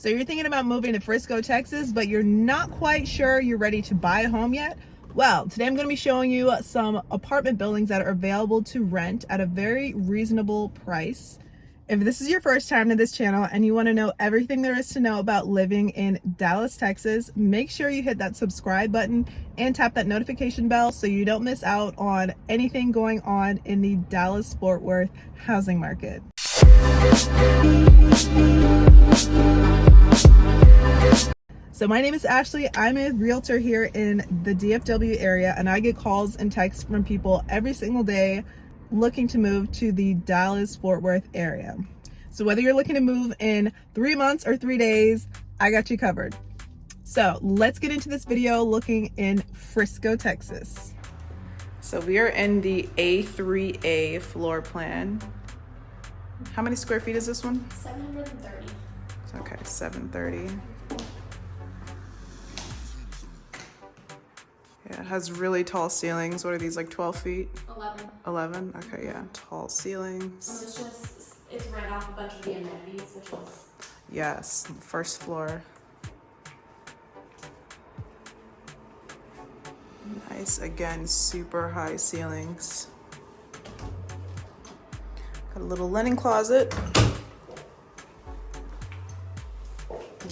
So you're thinking about moving to Frisco, Texas, but you're not quite sure you're ready to buy a home yet? Well, today I'm going to be showing you some apartment buildings that are available to rent at a very reasonable price. If this is your first time to this channel and you want to know everything there is to know about living in Dallas, Texas, make sure you hit that subscribe button and tap that notification bell so you don't miss out on anything going on in the Dallas-Fort Worth housing market. So my name is Ashley. I'm a realtor here in the DFW area, and I get calls and texts from people every single day looking to move to the Dallas-Fort Worth area. So whether you're looking to move in 3 months or 3 days, I got you covered. So let's get into this video looking in Frisco, Texas. So we are in the A3A floor plan. How many square feet is this one? 730. Okay, 730. Yeah, it has really tall ceilings. What are these, like 12 feet? 11. 11? Okay, yeah, tall ceilings. And it's right off a bunch of the amenities, which is... Yes, first floor. Nice, again, super high ceilings. Got a little linen closet.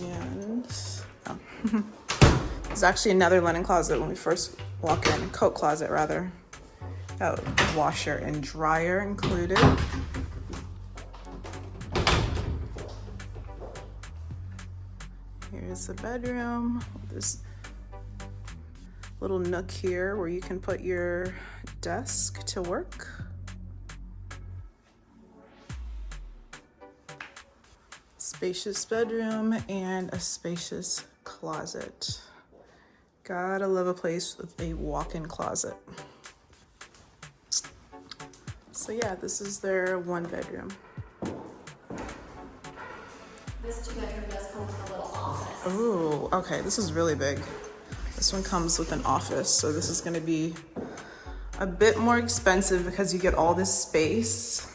And, oh. There's actually another linen closet when we first walk in, coat closet rather. Got washer and dryer included. Here's the bedroom. This little nook here where you can put your desk to work. Spacious bedroom and a spacious closet. Gotta love a place with a walk-in closet. So yeah, this is their one bedroom. This 2-bedroom does come with a little office. Oh, okay, this is really big. This one comes with an office, so this is gonna be a bit more expensive because you get all this space.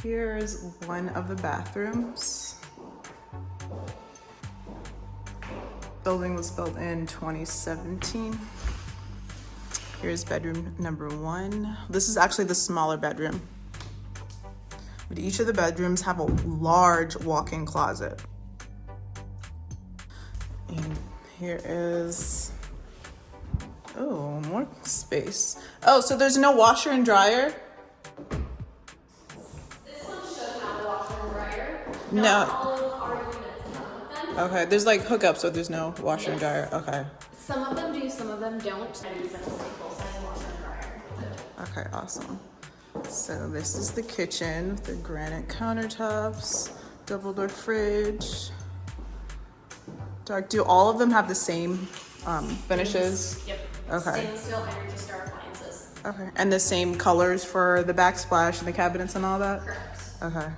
Here's one of the bathrooms. Building was built in 2017. Here's bedroom number 1. This is actually the smaller bedroom. But each of the bedrooms have a large walk-in closet. And here is, oh, more space. Oh, so there's no washer and dryer? This one should have a washer and dryer. No. Not all of our units come with them. Okay, there's like hookups, so there's no washer and dryer. Okay. Some of them do, some of them don't. I use a full-size washer and dryer. Okay, awesome. So this is the kitchen with the granite countertops, double door fridge. Do all of them have the same finishes? Yep. Okay. Stainless steel Energy Star appliances. Okay, and the same colors for the backsplash and the cabinets and all that? Correct. Okay.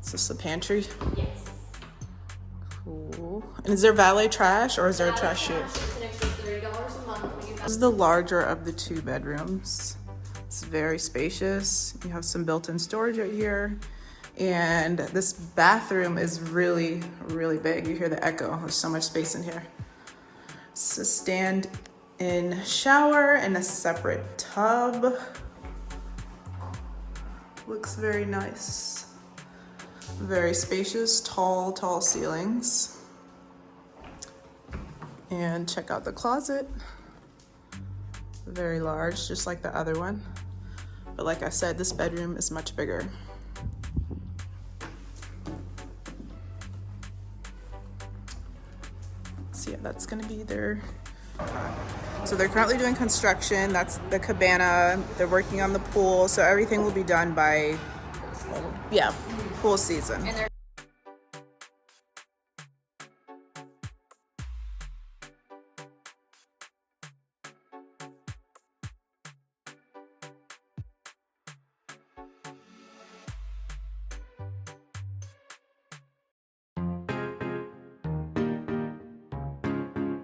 Is this the pantry? Yes. Cool. And is there valet trash or is there a trash chute? It's an extra $30 a month when you This is the larger of the 2 bedrooms. It's very spacious. You have some built-in storage right here. And this bathroom is really, really big. You hear the echo. There's so much space in here. It's a stand-in shower and a separate tub. Looks very nice. Very spacious, tall ceilings. And check out the closet. Very large, just like the other one. But like I said, this bedroom is much bigger. So yeah, that's gonna be their, so they're currently doing construction. That's the cabana. They're working on the pool. So everything will be done by, yeah, pool season.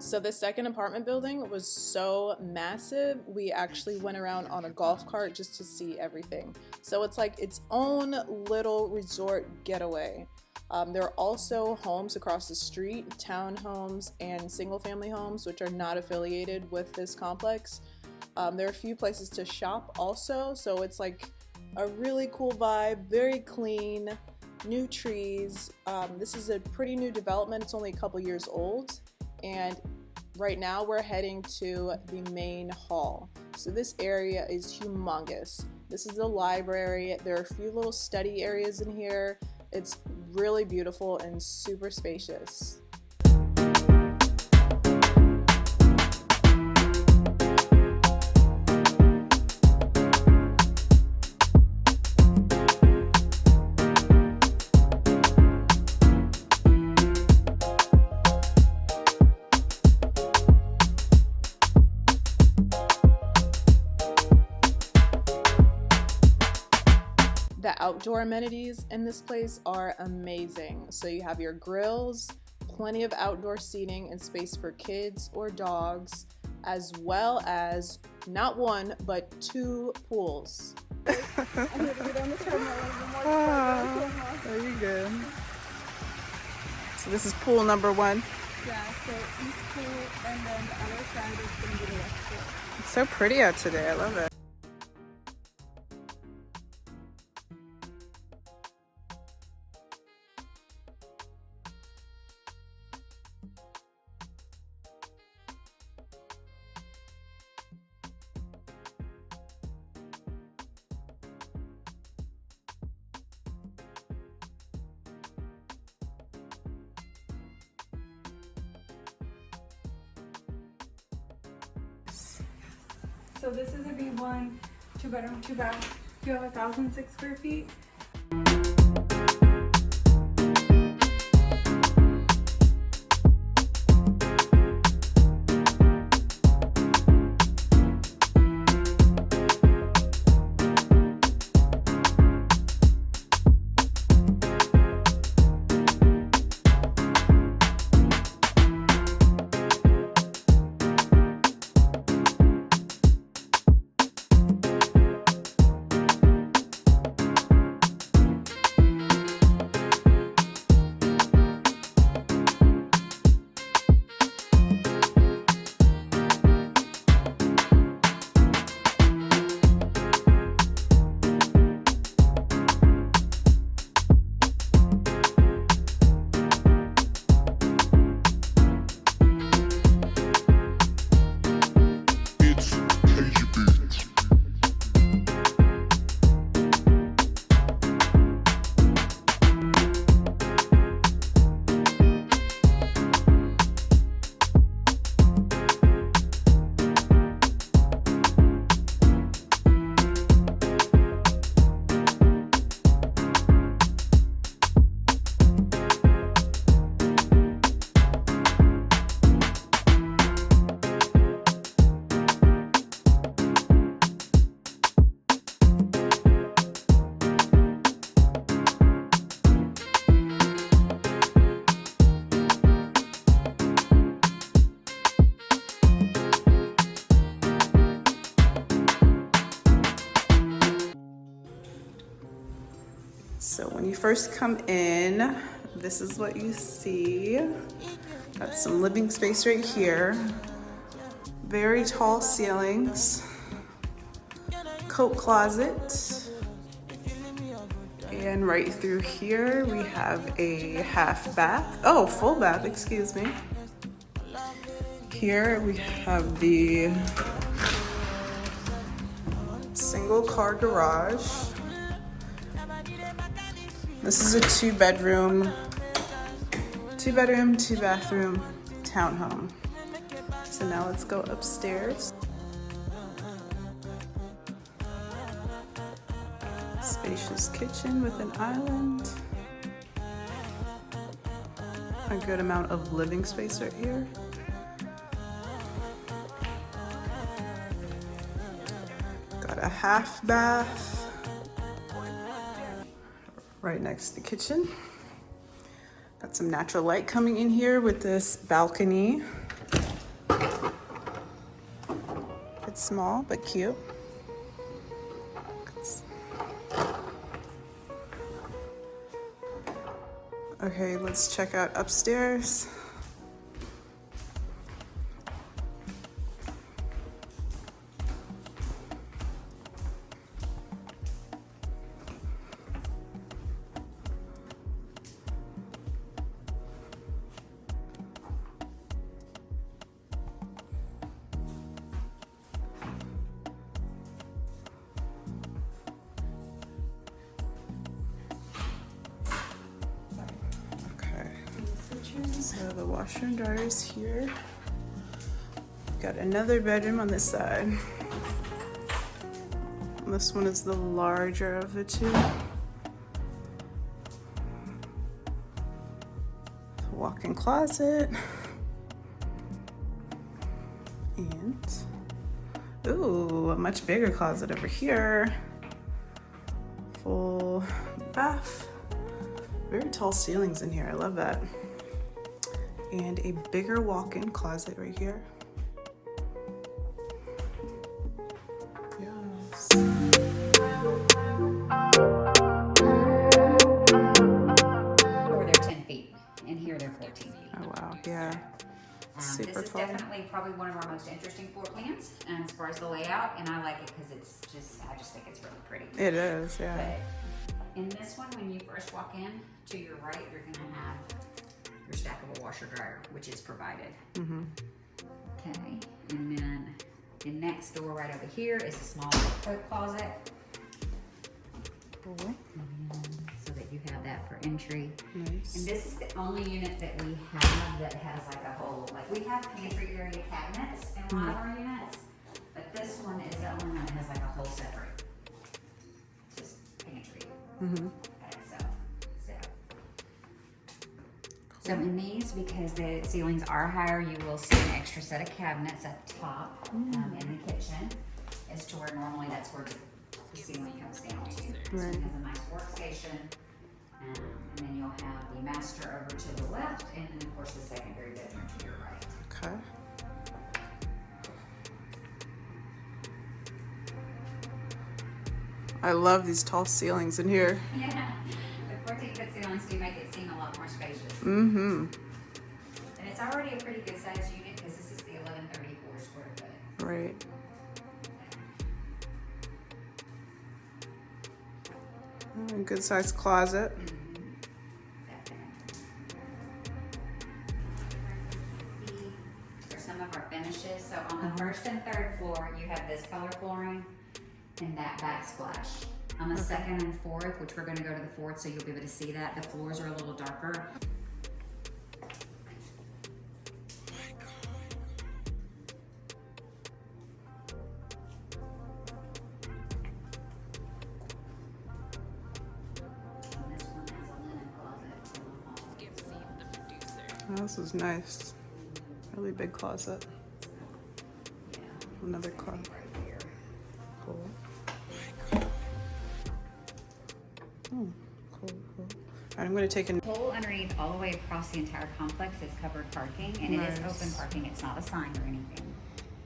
So the second apartment building was so massive, we actually went around on a golf cart just to see everything. So it's like its own little resort getaway. There are also homes across the street, townhomes and single-family homes, which are not affiliated with this complex. There are a few places to shop also, so it's like a really cool vibe, very clean, new trees. This is a pretty new development. It's only a couple years old, and right now we're heading to the main hall. So this area is humongous. This is the library. There are a few little study areas in here. It's really beautiful and super spacious. The outdoor amenities in this place are amazing. So you have your grills, plenty of outdoor seating and space for kids or dogs, as well as not one, but 2 pools. I'm here to get on the treadmill There you go. So this is pool number 1. Yeah, so east pool, and then the other side is going to be the west pool. It's so pretty out today. I love it. So this is a B1, 2-bedroom, 2-bath. You have 1,006 square feet. So when you first come in, this is what you see. Got some living space right here. Very tall ceilings. Coat closet. And right through here, we have a half bath. Oh, full bath, excuse me. Here we have the single car garage. This is a 2-bedroom, 2-bathroom townhome. So now let's go upstairs. Spacious kitchen with an island. A good amount of living space right here. Got a half bath right next to the kitchen. Got some natural light coming in here with this balcony. Small but cute. Okay, let's check out upstairs. So the washer and dryer is here. Got another bedroom on this side. And this one is the larger of the two. Walk-in closet. And, ooh, a much bigger closet over here. Full bath. Very tall ceilings in here, I love that. And a bigger walk-in closet right here. Yes. Over there 10 feet, and here they're 14 feet. Oh wow, yeah. Super this is tall. definitely probably one of our most interesting floor plans as far as the layout, and I like it because it's just, I just think it's really pretty. It is, yeah. But in this one, when you first walk in, to your right, you're gonna have your stackable washer dryer, which is provided. Mm-hmm. Okay, and then the next door right over here is a small coat closet. Cool. So that you have that for entry. Nice. And this is the only unit that we have that has like a whole, like we have pantry area cabinets in a lot of our units, but this one is the only one that has like a whole separate just pantry. Mm-hmm. So in these, because the ceilings are higher, you will see an extra set of cabinets at the top in the kitchen, as to where normally that's where the ceiling comes down to. Right. So it has a nice workstation, and then you'll have the master over to the left, and then of course the secondary bedroom to your right. Okay. I love these tall ceilings in here. Yeah, the 14-foot ceilings do make it seem a lot more spacious. Mm-hmm. And it's already a pretty good sized unit because this is the 1134 square foot. Right. Oh, good sized closet. For some of our finishes, so on the first and third floor, you have this color flooring and that backsplash. On the second and fourth, which we're going to go to the fourth, so you'll be able to see that, the floors are a little darker. And this one has a linen closet in the hall. Oh, this is nice. Really big closet. Yeah. Another closet. Right here. Cool. Oh, cool, cool. I'm going to take a... The whole underneath all the way across the entire complex is covered parking, and it is open parking. It's not a sign or anything.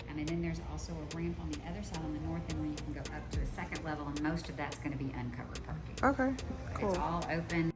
And then there's also a ramp on the other side on the north end where you can go up to a second level, and most of that's going to be uncovered parking. Okay, But cool. it's all open.